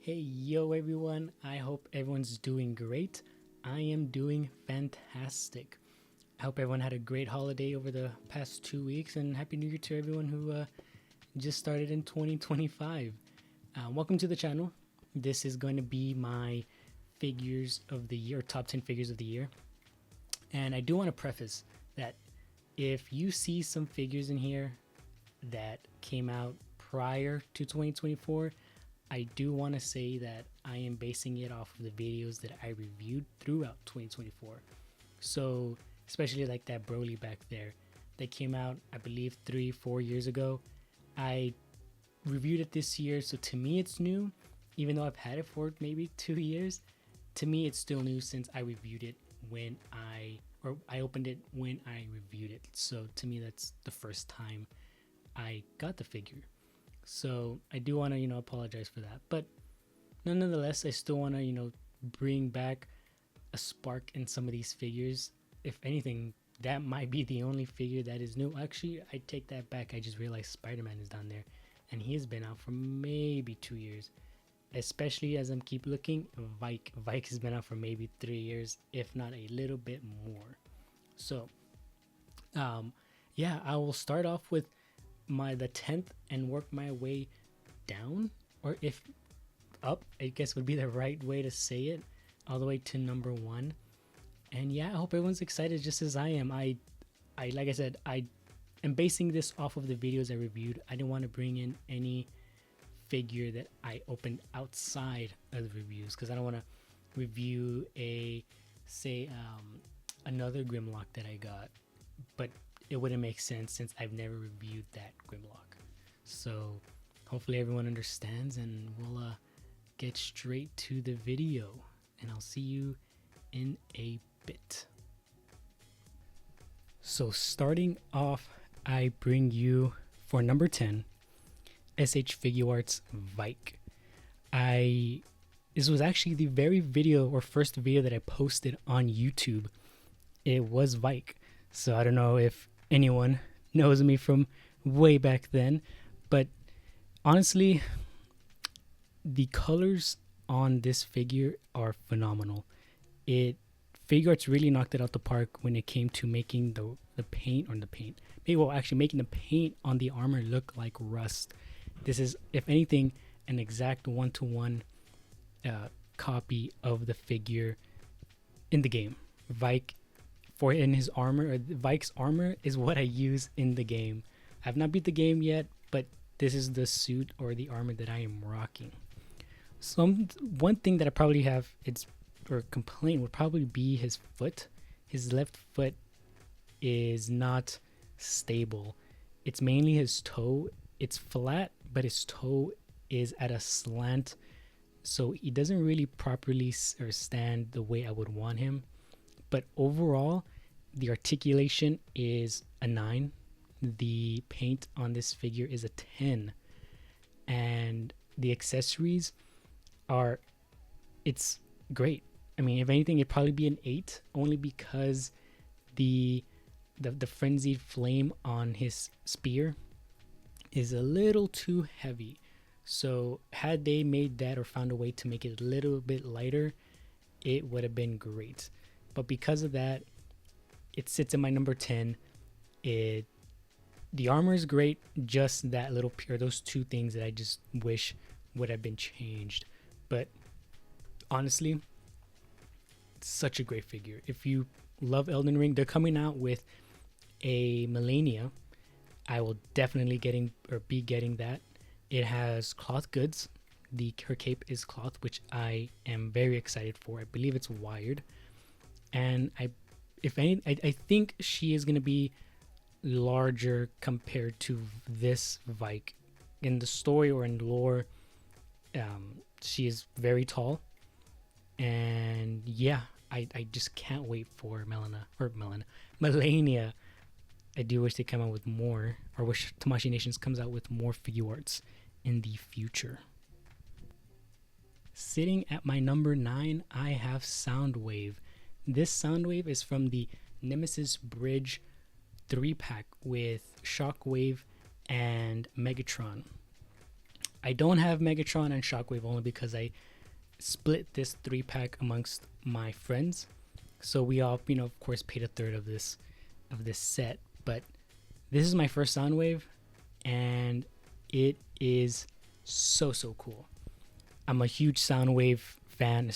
Hey, yo, everyone. I hope everyone's doing great. I am doing fantastic. I hope everyone had a great holiday over the past 2 weeks, and Happy New Year to everyone who just started in 2025. Welcome to the channel. This is going to be my figures of the year, top 10 figures of the year. And I do want to preface that if you see some figures in here that came out prior to 2024, I do want to say that I am basing it off of the videos that I reviewed throughout 2024. So, especially like that Broly back there that came out, I believe, 3-4 years ago. I reviewed it this year, so to me it's new, even though I've had it for maybe 2 years. To me, it's still new since I reviewed it when I opened it when I reviewed it. So to me, that's the first time I got the figure. So I do want to, apologize for that. But nonetheless, I still want to, bring back a spark in some of these figures. If anything, that might be the only figure that is new. Actually, I take that back. I just realized Spider-Man is down there, and he has been out for maybe 2 years. Especially as I'm keep looking, Vike has been out for maybe 3 years, if not a little bit more. So, yeah, I will start off with the 10th and work my way down, or if up, I guess would be the right way to say it, all the way to number 1. And yeah, I hope everyone's excited just as I am. I like I said, I am basing this off of the videos I reviewed. I didn't want to bring in any figure that I opened outside of the reviews, because I don't want to review another Grimlock that I got, but it wouldn't make sense since I've never reviewed that Grimlock. So hopefully everyone understands, and we'll get straight to the video, and I'll see you in a bit. So starting off, I bring you for number 10, SH Figuarts Vike. This was actually the very video or first video that I posted on YouTube. It was Vike. So I don't know if anyone knows me from way back then, but honestly, the colors on this figure are phenomenal. Figuarts really knocked it out the park when it came to making making the paint on the armor look like rust. This is, if anything, an exact one-to-one copy of the figure in the game. Vike's armor is what I use in the game. I've not beat the game yet, but this is the suit or the armor that I am rocking. One thing that I probably have complaint would probably be his foot. His left foot is not stable. It's mainly his toe. It's flat, but his toe is at a slant, so he doesn't really properly stand the way I would want him. But overall, the articulation is a 9. The paint on this figure is a 10. And the accessories it's great. I mean, if anything, it'd probably be an 8, only because the frenzied flame on his spear is a little too heavy. So had they made that or found a way to make it a little bit lighter, it would have been great. But because of that, it sits in my number 10. The armor is great, just that little those two things that I just wish would have been changed. But honestly, it's such a great figure. If you love Elden Ring, they're coming out with a Melania. I will definitely be getting that. It has cloth goods. Her cape is cloth, which I am very excited for. I believe it's wired, and I think she is going to be larger compared to this Vike. In the story or in lore, she is very tall, and yeah, I just can't wait for Melania. I do wish they come out with more, or wish Tamashii Nations comes out with more Figuarts in the future. Sitting at my number 9, I have Soundwave. This Soundwave is from the Nemesis Bridge 3-pack with Shockwave and Megatron. I don't have Megatron and Shockwave only because I split this 3-pack amongst my friends. So we all, of course, paid a third of this set. But this is my first Soundwave, and it is so cool. I'm a huge Soundwave fan,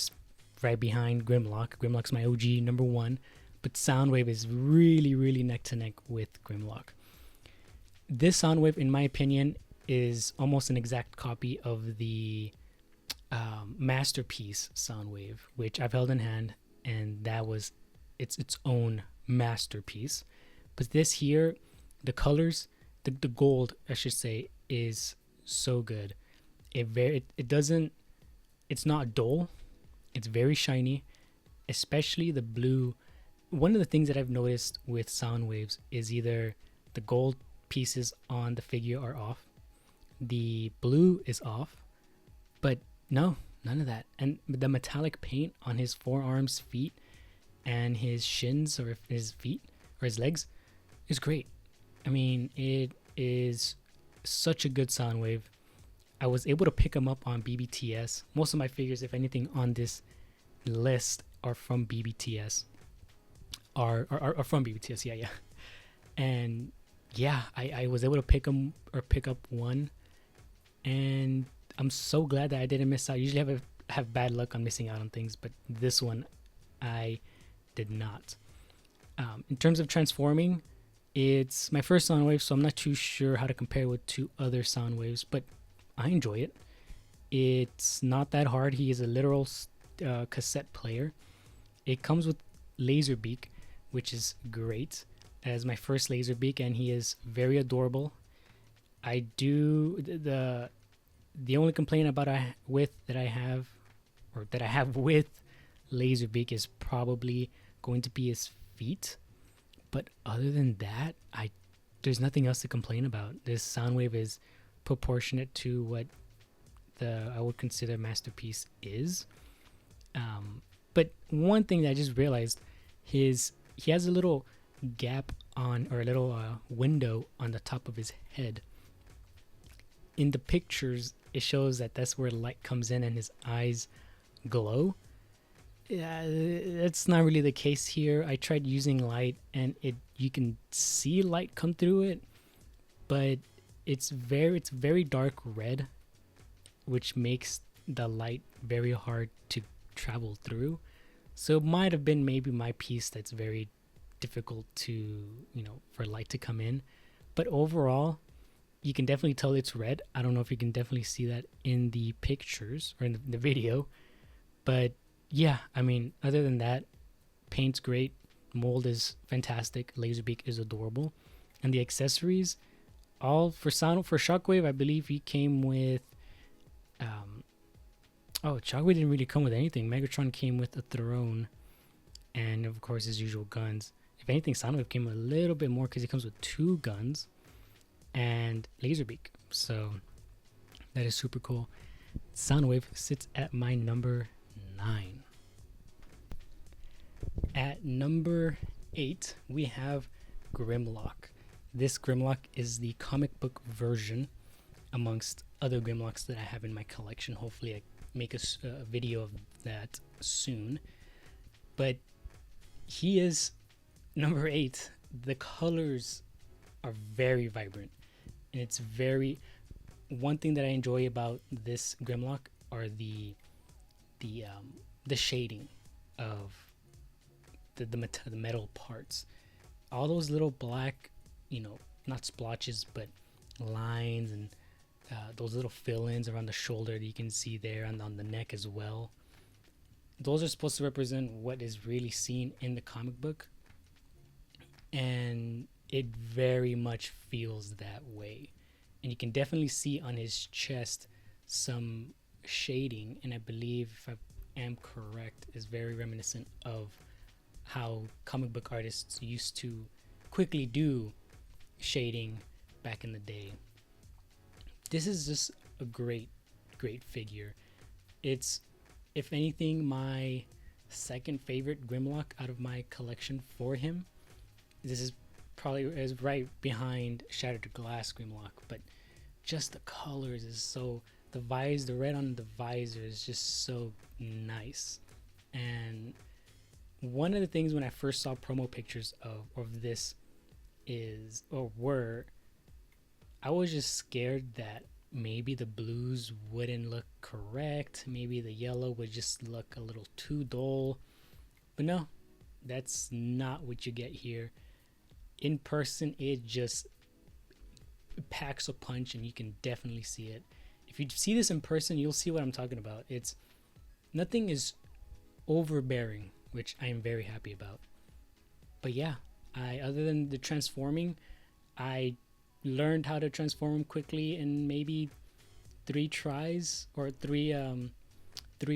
right behind Grimlock. Grimlock's my OG number 1, but Soundwave is really neck to neck with Grimlock. This Soundwave, in my opinion, is almost an exact copy of the Masterpiece Soundwave, which I've held in hand, and that was its own masterpiece. But this here, the colors, the gold, I should say, is so good. It's not dull. It's very shiny, especially the blue. One of the things that I've noticed with Soundwaves is either the gold pieces on the figure are off, the blue is off, but no, none of that. And the metallic paint on his forearms, feet, and his shins, or his feet, or his legs, is great. I mean, it is such a good Soundwave. I was able to pick him up on BBTS. Most of my figures, if anything, on this list are from BBTS. Are from BBTS, yeah. And yeah, I was able to pick up one, and I'm so glad that I didn't miss out. Usually I have bad luck on missing out on things, but this one I did not. In terms of transforming, it's my first Soundwave, so I'm not too sure how to compare with 2 other Soundwaves, but I enjoy it. It's not that hard. He is a literal cassette player. It comes with Laserbeak, which is great, as my first Laserbeak, and he is very adorable. I do the only complaint that I have with Laserbeak is probably going to be his feet. But other than that, there's nothing else to complain about. This Soundwave is proportionate to what I would consider Masterpiece is. But one thing that I just realized, he has a little gap on, or a little window on the top of his head. In the pictures, it shows that that's where light comes in and his eyes glow. Yeah, that's not really the case here. I tried using light, and you can see light come through it, but it's very dark red, which makes the light very hard to travel through. So it might have been maybe my piece that's very difficult to, for light to come in. But overall, you can definitely tell it's red. I don't know if you can definitely see that in the pictures or in the video, but yeah, I mean, other than that, paint's great, mold is fantastic, Laserbeak is adorable, and the accessories, all for Shockwave, I believe he came with Shockwave didn't really come with anything. Megatron came with a throne, and of course his usual guns. If anything, Soundwave came with a little bit more because he comes with 2 guns and Laserbeak. So that is super cool. Soundwave sits at my number 9. At number 8, we have Grimlock. This Grimlock is the comic book version amongst other Grimlocks that I have in my collection. Hopefully I make a video of that soon. But he is number 8. The colors are very vibrant, and it's one thing that I enjoy about this Grimlock are the shading of the metal parts. All those little black, not splotches, but lines, and those little fill-ins around the shoulder that you can see there, and on the neck as well. Those are supposed to represent what is really seen in the comic book, and it very much feels that way. And you can definitely see on his chest some shading, and I believe, if I am correct, is very reminiscent of how comic book artists used to quickly do shading back in the day. This is just a great figure. It's, if anything, my second favorite Grimlock out of my collection for him. This is right behind Shattered Glass Grimlock, but just the colors is so the red on the visor is just so nice. And one of the things when I first saw promo pictures of this is, or were, I was just scared that maybe the blues wouldn't look correct. Maybe the yellow would just look a little too dull. But no, that's not what you get here. In person, it just packs a punch, and you can definitely see it. If you see this in person, you'll see what I'm talking about. It's nothing is overbearing, which I am very happy about. But yeah, other than the transforming, I learned how to transform quickly in maybe 3 tries or three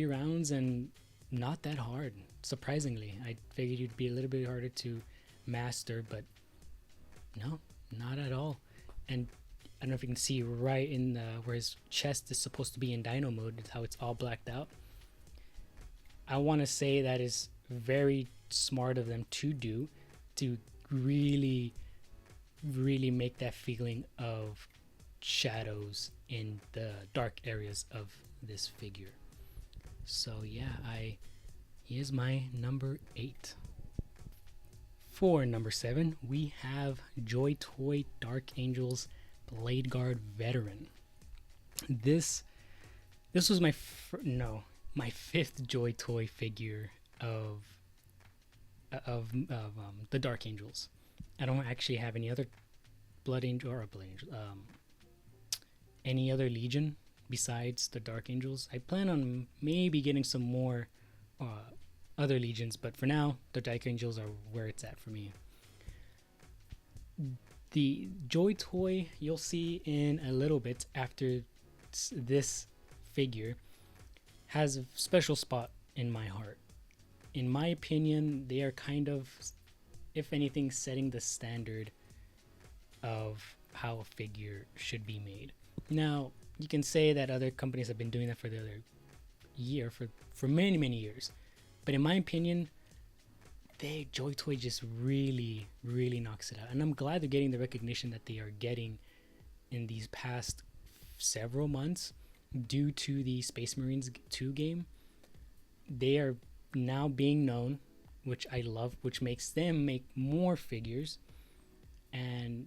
rounds, and not that hard, surprisingly. I figured you'd be a little bit harder to master, but no, not at all. And I don't know if you can see right in where his chest is supposed to be in dino mode, how it's all blacked out. I want to say that is very smart of them to do, to really make that feeling of shadows in the dark areas of this figure. So yeah, he is my number 8. For number 7, we have Joy Toy Dark Angels Blade Guard Veteran. This was my my 5th Joy Toy figure of the Dark Angels. I don't actually have any other any other Legion besides the Dark Angels. I plan on maybe getting some more other Legions, but for now, the Dark Angels are where it's at for me. The Joy Toy, you'll see in a little bit after this figure, has a special spot in my heart. In my opinion, they are kind of, if anything, setting the standard of how a figure should be made. Now, you can say that other companies have been doing that for the other year, for many, many years. But in my opinion, Joy Toy just really, really knocks it out. And I'm glad they're getting the recognition that they are getting in these past several months due to the Space Marines 2 game. They are now being known, which I love, which makes them make more figures. And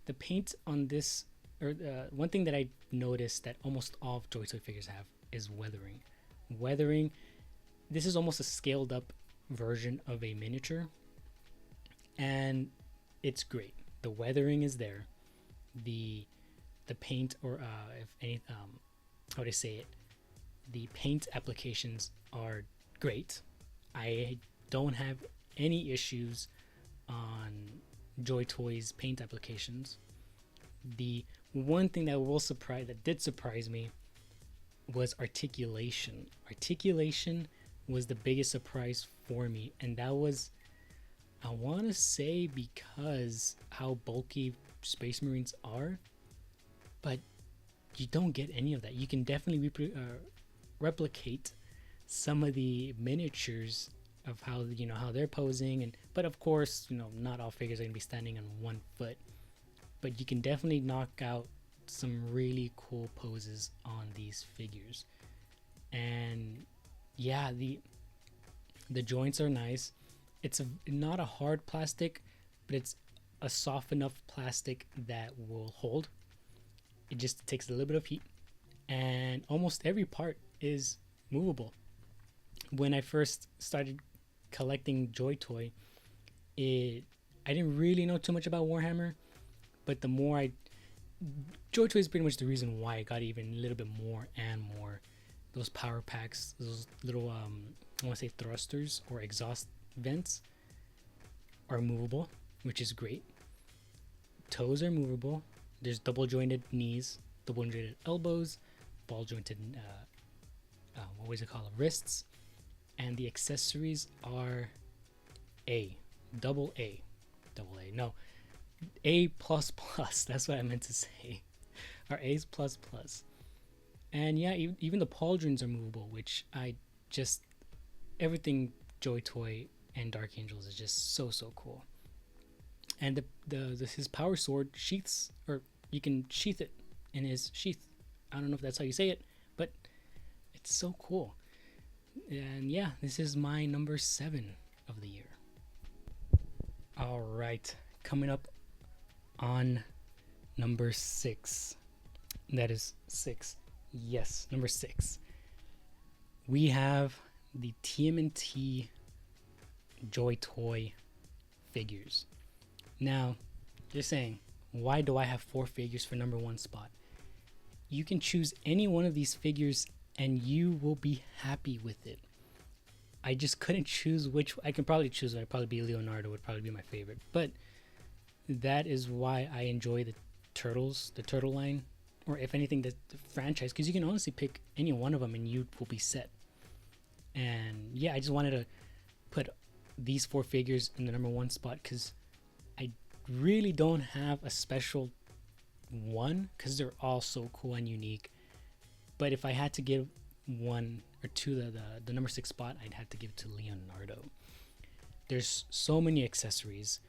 the paint on this, or one thing that I noticed that almost all Joy Toy figures have is weathering. Weathering, this is almost a scaled up version of a miniature, and it's great. The weathering is there. The paint, or if any, how would I say it? The paint applications are great. I don't have any issues on Joy Toy's paint applications. The one thing that did surprise me was articulation. Articulation was the biggest surprise for me, and that was, I want to say, because how bulky Space Marines are, but you don't get any of that. You can definitely replicate some of the miniatures of how they're posing, but of course, not all figures are going to be standing on one foot, but you can definitely knock out some really cool poses on these figures. And yeah, the joints are nice. It's not a hard plastic, but it's a soft enough plastic that will hold. It just takes a little bit of heat, and almost every part is movable. When I first started collecting Joy Toy, I didn't really know too much about Warhammer, but the more Joy Toy is pretty much the reason why I got even a little bit more and more. Those power packs, those little I want to say thrusters or exhaust vents are movable, which is great. Toes are movable. There's double jointed knees, double jointed elbows, ball jointed what was it called, wrists, and the accessories are double A, no, A plus plus. That's what I meant to say. Are A's plus plus. And yeah, even the pauldrons are movable, which everything Joy Toy and Dark Angels is just so cool. And his power sword sheaths, or you can sheath it in his sheath, I don't know if that's how you say it, but it's so cool. And yeah, this is my number 7 of the year. All right, coming up on number 6. That is 6. Yes, number 6. We have the TMNT Joy Toy figures. Now, you're saying, why do I have 4 figures for number 1 spot? You can choose any one of these figures and you will be happy with it. I just couldn't choose which. I can probably choose. I'd probably be Leonardo would probably be my favorite. But that is why I enjoy the Turtles, the Turtle line, or if anything, the franchise, because you can honestly pick any one of them and you will be set. And yeah, I just wanted to put these 4 figures in the number 1 spot because I really don't have a special one because they're all so cool and unique. But if I had to give 1 or 2 the number 6 spot, I'd have to give it to Leonardo. There's so many accessories.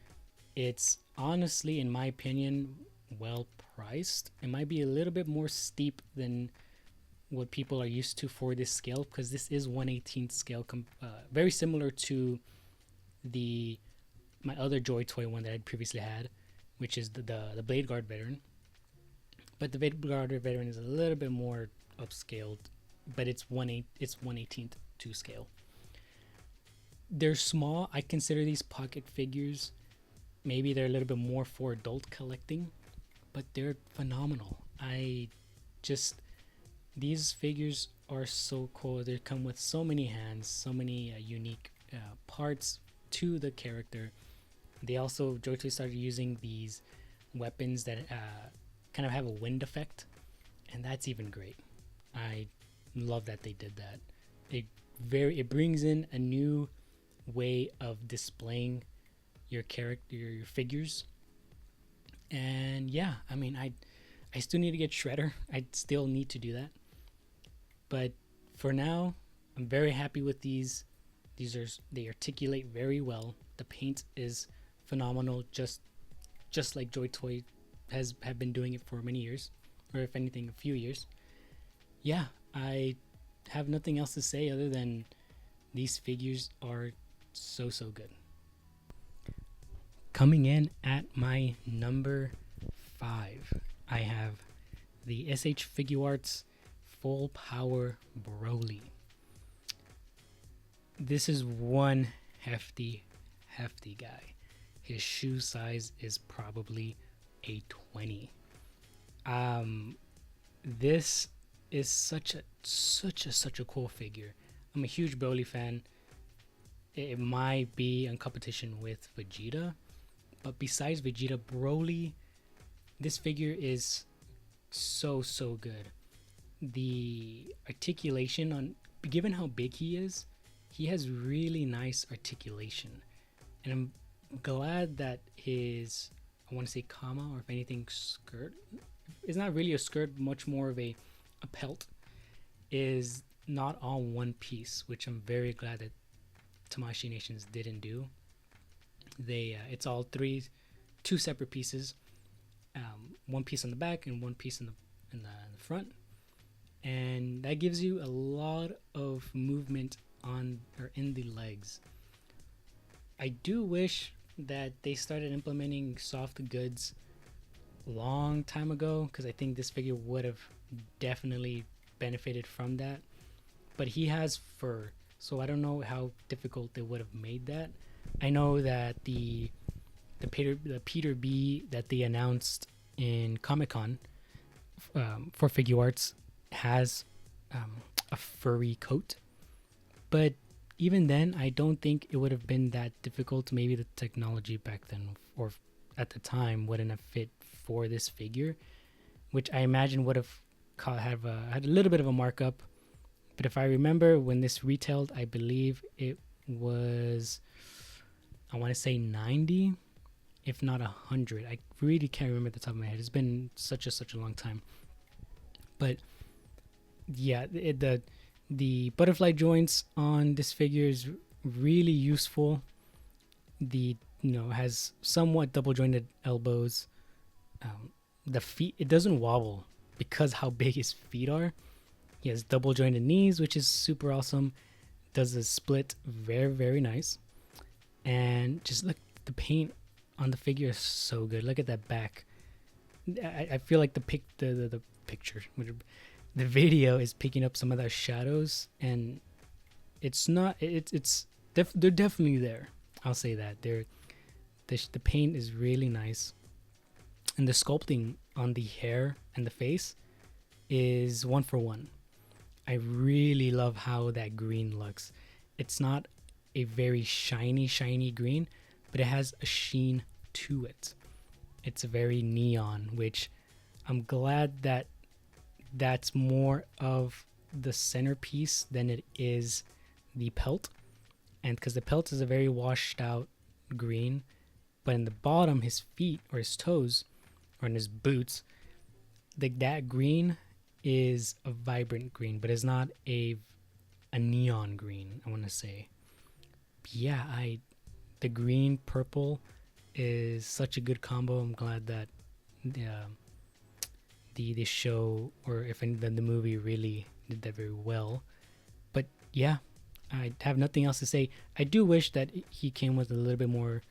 It's honestly, in my opinion, well priced. It might be a little bit more steep than what people are used to for this scale because this is 1/18 scale, very similar to my other Joy Toy one that I previously had, which is the Blade Guard Veteran. But the Blade Guard Veteran is a little bit more upscaled, but it's 1/18 to scale. They're small. I consider these pocket figures. Maybe they're a little bit more for adult collecting, but they're phenomenal. These figures are so cool. They come with so many hands, so many unique parts to the character. They also, Joy Toy started using these weapons that kind of have a wind effect, and that's even great. I love that they did that. It brings in a new way of displaying your character, your figures. And yeah, I mean, I still need to get Shredder. I still need to do that. But for now, I'm very happy with these. They articulate very well. The paint is phenomenal, just like Joy Toy have been doing it for many years, or if anything, a few years. Yeah, I have nothing else to say other than these figures are so good. Coming in at my number 5, I have the SH Figuarts Full Power Broly. This is one hefty guy. His shoe size is probably a 20. This is such a cool figure. I'm a huge Broly fan. It might be in competition with Vegeta, but besides Vegeta, Broly, this figure is so good. The articulation given how big he is, he has really nice articulation, and I'm glad that his, I want to say kama, or if anything, skirt, is not really a skirt, much more of a pelt, is not all one piece, which I'm very glad that Tamashii Nations didn't do. It's all two separate pieces, one piece on the back and one piece in the front, and that gives you a lot of movement in the legs. I do wish that they started implementing soft goods a long time ago, because I think this figure would have definitely benefited from that. But he has fur, so I don't know how difficult they would have made that. I know that the Peter B that they announced in Comic-Con for Figuarts has a furry coat, but even then I don't think it would have been that difficult. Maybe the technology back then or at the time wouldn't have fit for this figure, which I imagine would have had a little bit of a markup. But if I remember when this retailed, I believe it was, I want to say 90, if not 100. I really can't remember at the top of my head. It's been such a long time. But yeah, the butterfly joints on this figure is really useful. Has somewhat double jointed elbows. The feet, it doesn't wobble. because how big his feet are. He has double jointed knees, which is super awesome. Does a split very, very nice. And just look, the paint on the figure is so good. Look at that back. I feel like the picture, the video is picking up some of those shadows, and it's not. They're definitely there. I'll say that the paint is really nice, and the sculpting on the hair and the face is 1-for-1. I really love how that green looks. It's not a very shiny green, but it has a sheen to it. It's very neon, which I'm glad that that's more of the centerpiece than it is the pelt. And because the pelt is a very washed out green, but in the bottom, his feet or his toes or in his boots, that green is a vibrant green, but it's not a neon green, I want to say. But yeah, the green purple is such a good combo. I'm glad that the show, or if any, the movie really did that very well. But yeah, I have nothing else to say. I do wish that he came with a little bit more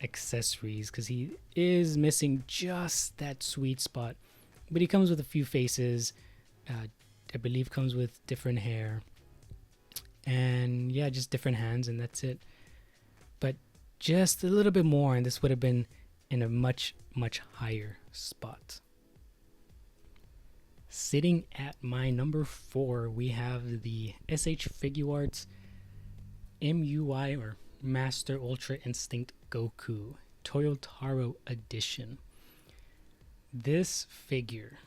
accessories, because he is missing just that sweet spot. But he comes with a few faces. I believe comes with different hair. And yeah, just different hands, and that's it. But just a little bit more, and this would have been in a much, much higher spot. Sitting at my number 4, we have the SH Figuarts MUI, or Master Ultra Instinct Goku Toyotaro Edition. This figure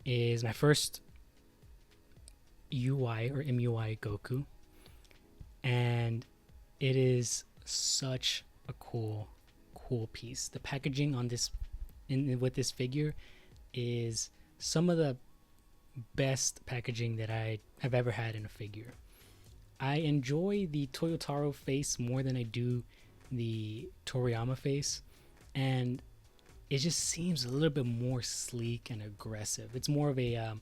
is my first UI or MUI Goku, and it is such a cool piece. The packaging on this with this figure is some of the best packaging that I have ever had in a figure. I enjoy the Toyotaro face more than I do the Toriyama face, and it just seems a little bit more sleek and aggressive. It's more of a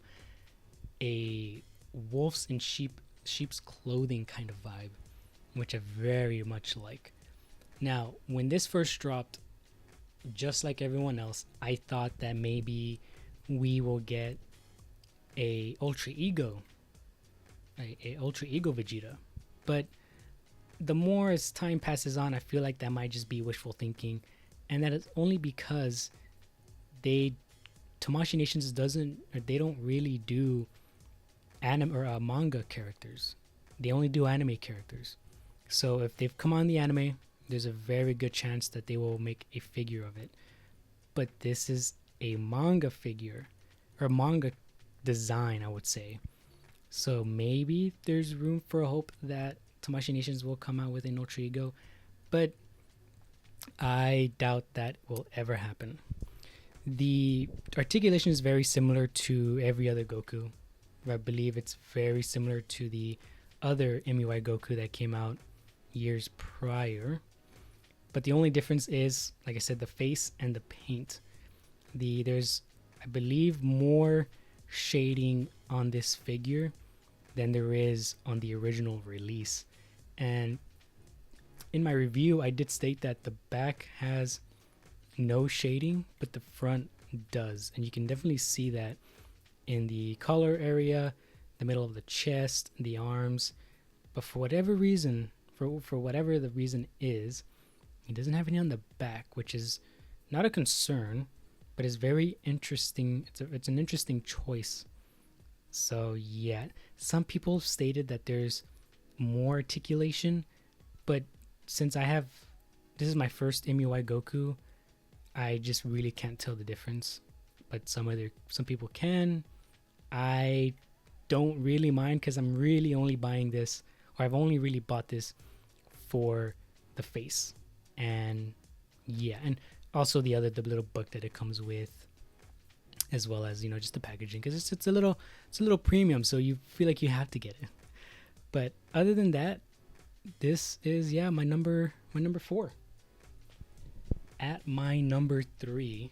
wolves in sheep's clothing kind of vibe, which I very much like. Now, when this first dropped, just like everyone else, I thought that maybe we will get a Ultra Ego Vegeta. But the more as time passes on, I feel like that might just be wishful thinking, and that is only because Tamashii Nations they don't really do anime or manga characters. They only do anime characters. So if they've come on the anime, there's a very good chance that they will make a figure of it. But this is a manga figure, or manga design, I would say. So maybe there's room for hope that Tamashii Nations will come out with an Ultra Ego, but I doubt that will ever happen. The articulation is very similar to every other Goku. I believe it's very similar to the other MUI Goku that came out years prior. But the only difference is, like I said, the face and the paint. There's, I believe, more shading on this figure than there is on the original release. And in my review, I did state that the back has no shading, but the front does. And you can definitely see that in the collar area, the middle of the chest, the arms. But for whatever reason, for whatever the reason is, he doesn't have any on the back, which is not a concern, but is very interesting. It's an interesting choice. So yeah, some people stated that there's more articulation, but since this is my first MUI Goku, I just really can't tell the difference. But some people can. I don't really mind, because I'm really only buying this, or I've only really bought this for the face. And yeah, and also the little book that it comes with, as well as, just the packaging, because it's a little premium, so you feel like you have to get it. But other than that, this is my number 4. At my number 3,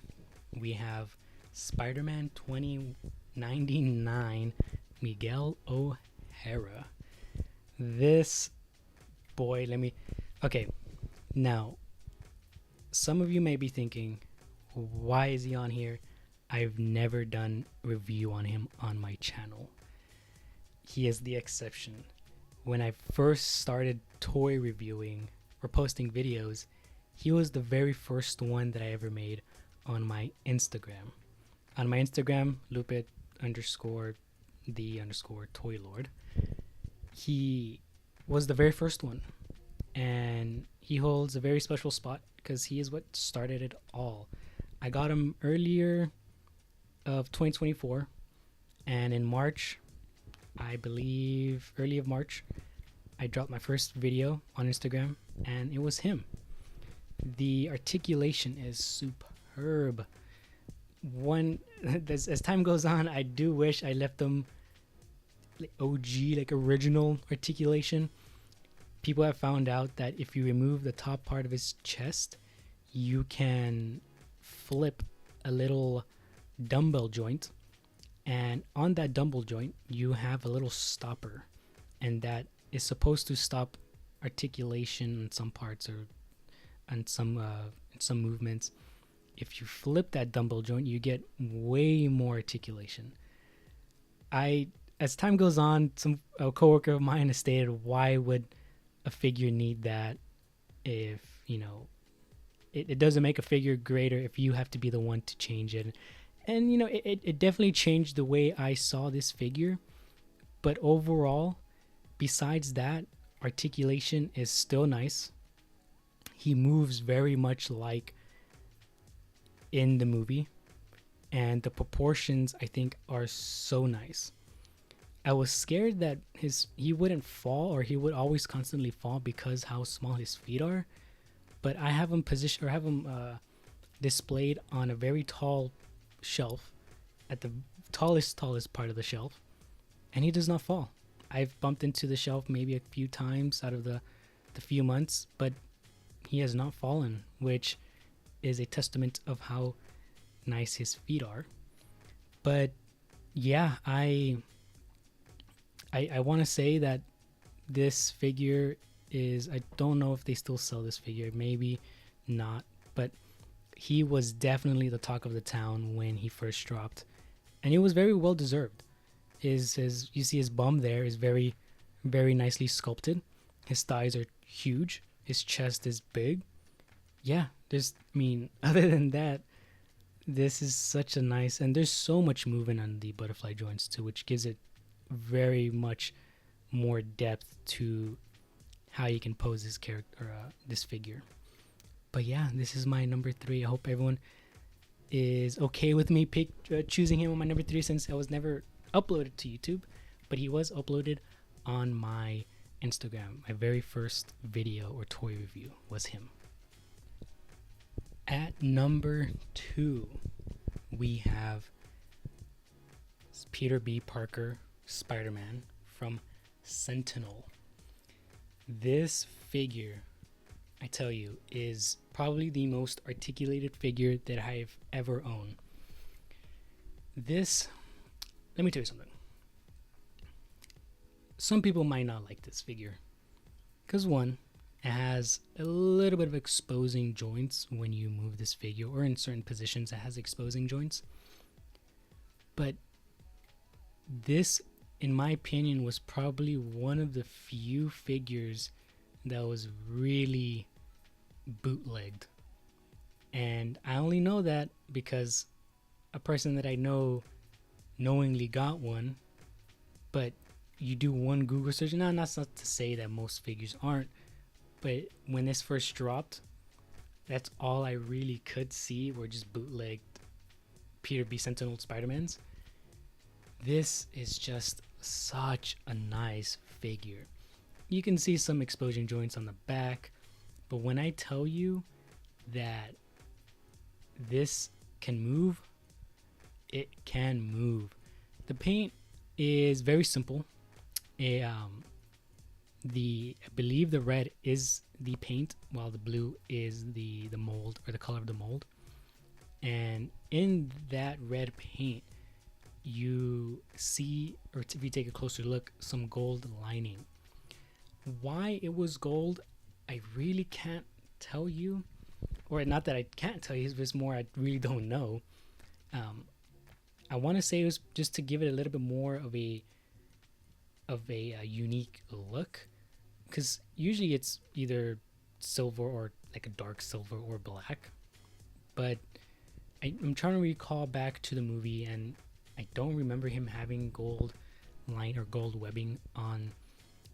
we have Spider-Man 99 Miguel O'Hara. This boy, okay, now some of you may be thinking, why is he on here? I've never done review on him on my channel. He is the exception. When I first started toy reviewing or posting videos, he was the very first one that I ever made on my Instagram. On my Instagram, Lupit_the_toy lord. He was the very first one, and he holds a very special spot because he is what started it all. I got him earlier of 2024, and in March, I believe early of March, I dropped my first video on Instagram, and it was him. The articulation is superb. As time goes on, I do wish I left them like OG, like original articulation. People have found out that if you remove the top part of his chest, you can flip a little dumbbell joint, and on that dumbbell joint you have a little stopper, and that is supposed to stop articulation in some parts or on some movements. If you flip that dumbbell joint, you get way more articulation. As time goes on, a coworker of mine has stated, why would a figure need that if, it doesn't make a figure greater if you have to be the one to change it. And, it definitely changed the way I saw this figure. But overall, besides that, articulation is still nice. He moves very much like in the movie, and the proportions, I think, are so nice. I was scared that he wouldn't fall, or he would always constantly fall because how small his feet are. But I have him displayed on a very tall shelf, at the tallest part of the shelf, and he does not fall. I've bumped into the shelf maybe a few times out of the few months, but he has not fallen, which is a testament of how nice his feet are. But yeah, I want to say that this figure is, I don't know if they still sell this figure, maybe not, but he was definitely the talk of the town when he first dropped, and it was very well deserved. You see his bum there is very, very nicely sculpted. His thighs are huge. His chest is big. Yeah, other than that, this is such a nice, and there's so much movement on the butterfly joints too, which gives it very much more depth to how you can pose this character, this figure. But yeah, this is my number 3. I hope everyone is okay with me choosing him on my number 3, since I was never uploaded to YouTube, but he was uploaded on my Instagram. My very first video or toy review was him. At number 2, we have Peter B. Parker Spider-Man from Sentinel. This figure, I tell you, is probably the most articulated figure that I've ever owned. Let me tell you something. Some people might not like this figure because, one, it has a little bit of exposing joints when you move this figure, or in certain positions it has exposing joints. But this, in my opinion, was probably one of the few figures that was really bootlegged. And I only know that because a person that I know knowingly got one. But you do one Google search, now that's not to say that most figures aren't, but when this first dropped, that's all I really could see were just bootlegged Peter B. Sentinel Spider-Mans. This is just such a nice figure. You can see some exposing joints on the back, but when I tell you that this can move, it can move. The paint is very simple. I believe the red is the paint, while the blue is the mold, or the color of the mold. And in that red paint, you see, or if you take a closer look, some gold lining. Why it was gold, I really can't tell you, or not that I can't tell you, it's more I really don't know. I want to say it was just to give it a little bit more of a unique look, because usually it's either silver or like a dark silver or black. But I'm trying to recall back to the movie, and I don't remember him having gold line or gold webbing on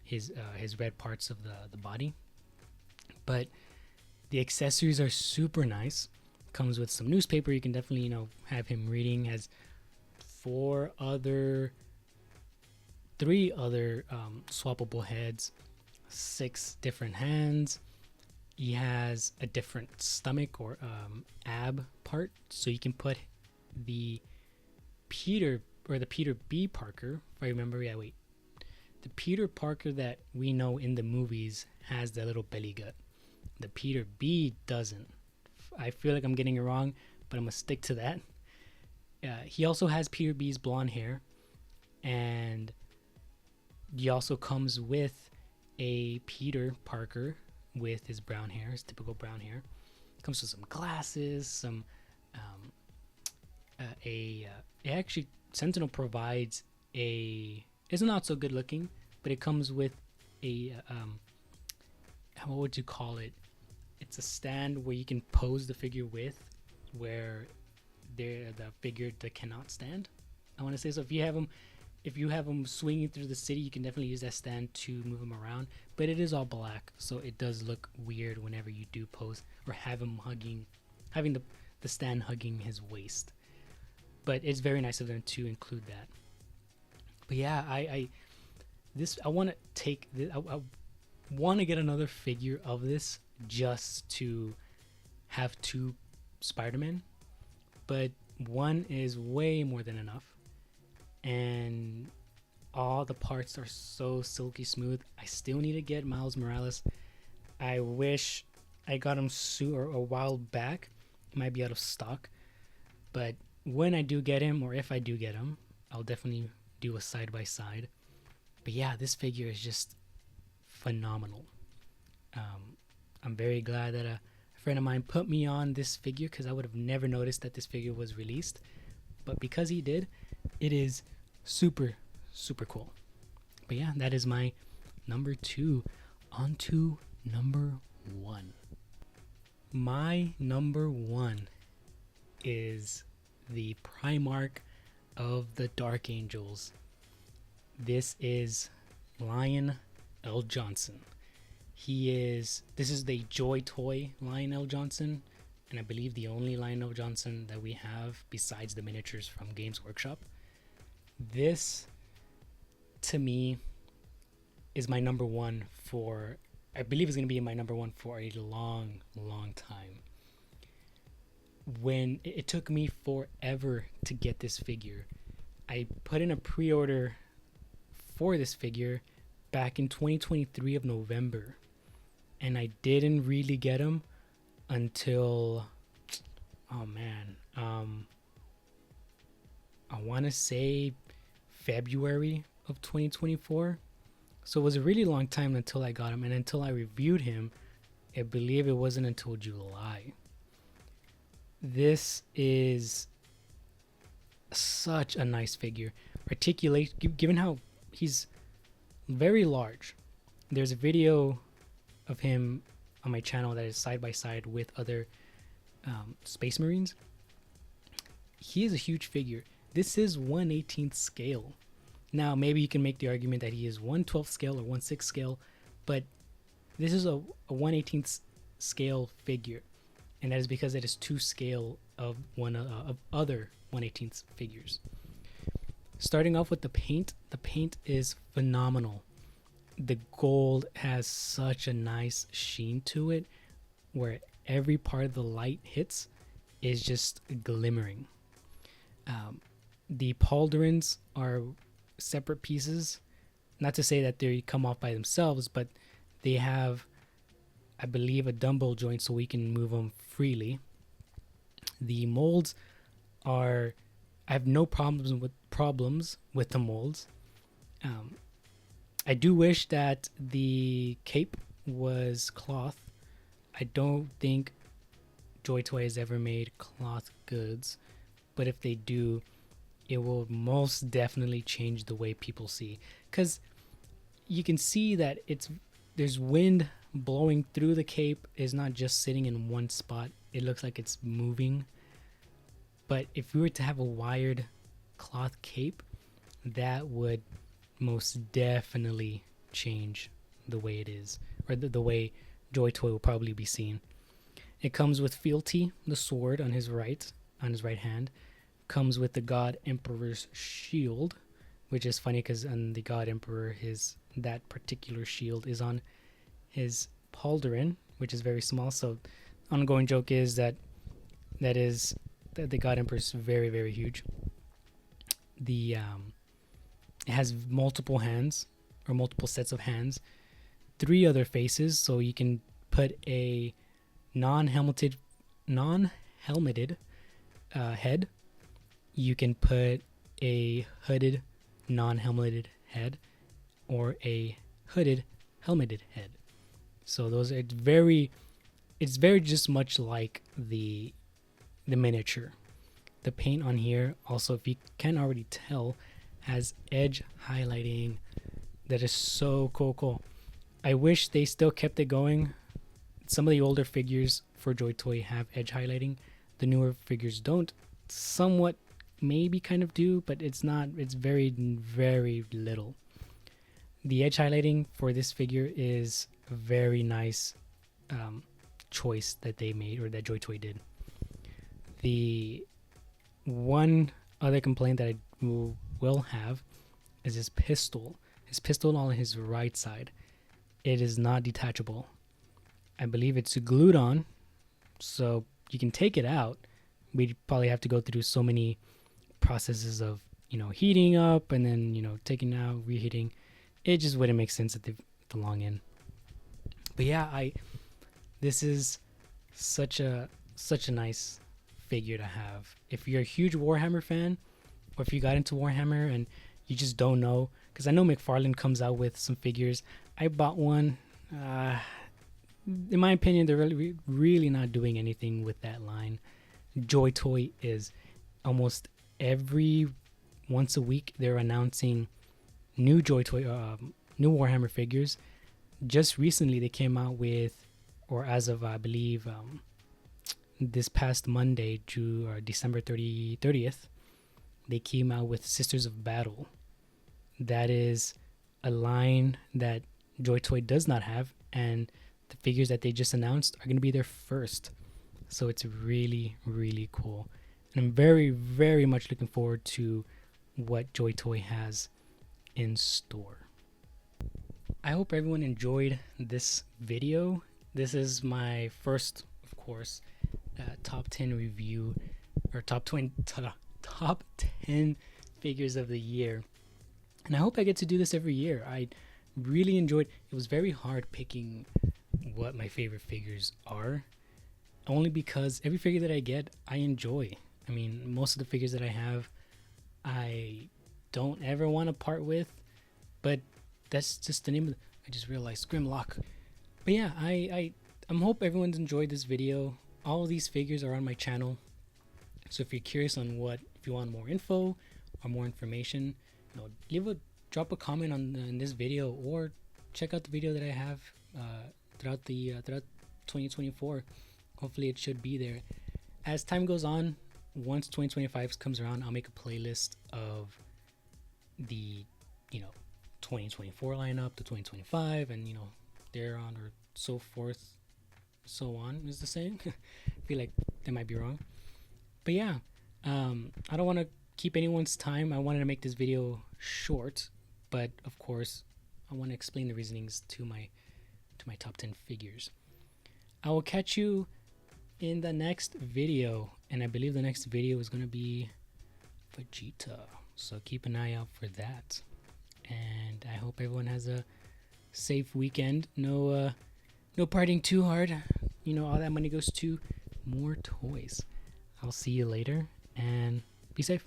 his red parts of the body. But the accessories are super nice. Comes with some newspaper. You can definitely have him reading. Has three other swappable heads, 6 different hands. He has a different stomach or ab part, so you can put the Peter B. Parker, if I remember. Yeah, wait. The Peter Parker that we know in the movies has the little belly gut. The Peter B doesn't. I feel like I'm getting it wrong, but I'm going to stick to that. He also has Peter B's blonde hair, and he also comes with a Peter Parker with his brown hair, his typical brown hair. Comes with some glasses, actually, Sentinel provides it's not so good looking, but it comes with what would you call it? It's a stand where you can pose the figure with, where the figure that cannot stand, I want to say. So if you have them swinging through the city, you can definitely use that stand to move them around. But it is all black, so it does look weird whenever you do pose or have him having the stand hugging his waist. But it's very nice of them to include that. But yeah, I want to take this. I want to get another figure of this just to have 2 Spider-Man, but one is way more than enough, and all the parts are so silky smooth. I still need to get Miles Morales. I wish I got him a while back. He might be out of stock, but when I do get him, or if I do get him, I'll definitely do a side-by-side. But yeah, this figure is just phenomenal. I'm very glad that a friend of mine put me on this figure, because I would have never noticed that this figure was released. But because he did, it is super, super cool. But yeah, that is my number 2. On to number 1. My number 1 is the Primarch of the Dark Angels. This is Lion L. Johnson. This is the Joy Toy Lion L. Johnson, and I believe the only Lion L. Johnson that we have besides the miniatures from Games Workshop. This, to me, is my number 1 for, I believe it's going to be my number 1 for a long, long time. When it took me forever to get this figure, I put in a pre-order for this figure back in 2023 of November, and I didn't really get him until I want to say February of 2024. So it was a really long time until I got him, and until I reviewed him, I believe it wasn't until July. This is such a nice figure. Given how he's very large. There's a video of him on my channel that is side by side with other Space Marines. He is a huge figure. This is 1/18th scale. Now, maybe you can make the argument that he is 1/12th scale or 1/6th scale, but this is a 1/18th scale figure, and that is because it is 2 scale of other 1/18th figures. Starting off with the paint is phenomenal. The gold has such a nice sheen to it, where every part of the light hits is just glimmering. The pauldrons are separate pieces. Not to say that they come off by themselves, but they have, I believe, a dumbbell joint so we can move them freely. The molds are I have no problems with the molds. I do wish that the cape was cloth. I don't think Joy Toy has ever made cloth goods, but if they do, it will most definitely change the way people see, because you can see that there's wind blowing through the cape. It's not just sitting in one spot. It looks like it's moving. But if we were to have a wired cloth cape, that would most definitely change the way it is, or the way Joy Toy will probably be seen. It comes with fealty, the sword on his right hand. Comes with the God Emperor's shield, which is funny because on the God Emperor, that particular shield is on his pauldron, which is very small. So, ongoing joke is that the God Emperor is very, very huge. It has multiple hands, or multiple sets of hands, 3 other faces, so you can put a non-helmeted head. You can put a hooded non-helmeted head, or a hooded helmeted head. So it's very just much like the miniature. The paint on here also, if you can already tell, has edge highlighting. That is so cool. I wish they still kept it going. Some of the older figures for Joy Toy have edge highlighting. The newer figures don't. Somewhat maybe kind of do, but it's not. It's very, very little. The edge highlighting for this figure is a very nice choice that they made, or that Joy Toy did. The one other complaint that I will have is his pistol. His pistol on his right side. It is not detachable. I believe it's glued on, so you can take it out. We'd probably have to go through so many processes of, heating up and then, taking out, reheating. It just wouldn't make sense at the long end. But yeah, this is such a nice figure to have. If you're a huge Warhammer fan, or if you got into Warhammer and you just don't know, because I know McFarlane comes out with some figures. I bought one. In my opinion, they're really not doing anything with that line. Joy Toy is almost every once a week they're announcing new Joy Toy, new Warhammer figures. Just recently they came out with, or as of I believe this past Monday, December 30th, they came out with Sisters of Battle. That is a line that Joy Toy does not have, and the figures that they just announced are going to be their first. So it's really, really cool. And I'm very, very much looking forward to what Joy Toy has in store. I hope everyone enjoyed this video. This is my first, of course, top 10 review, or top 10 figures of the year. And I hope I get to do this every year. I really enjoyed. It was very hard picking what my favorite figures are, only because every figure that I get, I enjoy. I mean, most of the figures that I have, I don't ever want to part with, but that's just the name of I just realized Grimlock. But yeah, I hope everyone's enjoyed this video. All of these figures are on my channel, so if you're curious on if you want more info or more information, drop a comment on this video, or check out the video that I have throughout 2024. Hopefully it should be there. As time goes on, once 2025 comes around, I'll make a playlist of the 2024 lineup, the 2025, and thereon, or so forth, so on is the saying. I feel like that might be wrong, but yeah, I don't want to keep anyone's time. I wanted to make this video short, but of course I want to explain the reasonings to my top 10 figures. I will catch you in the next video, and I believe the next video is going to be Vegeta, so keep an eye out for that. And I hope everyone has a safe weekend. No partying too hard. All that money goes to more toys. I'll see you later, and be safe.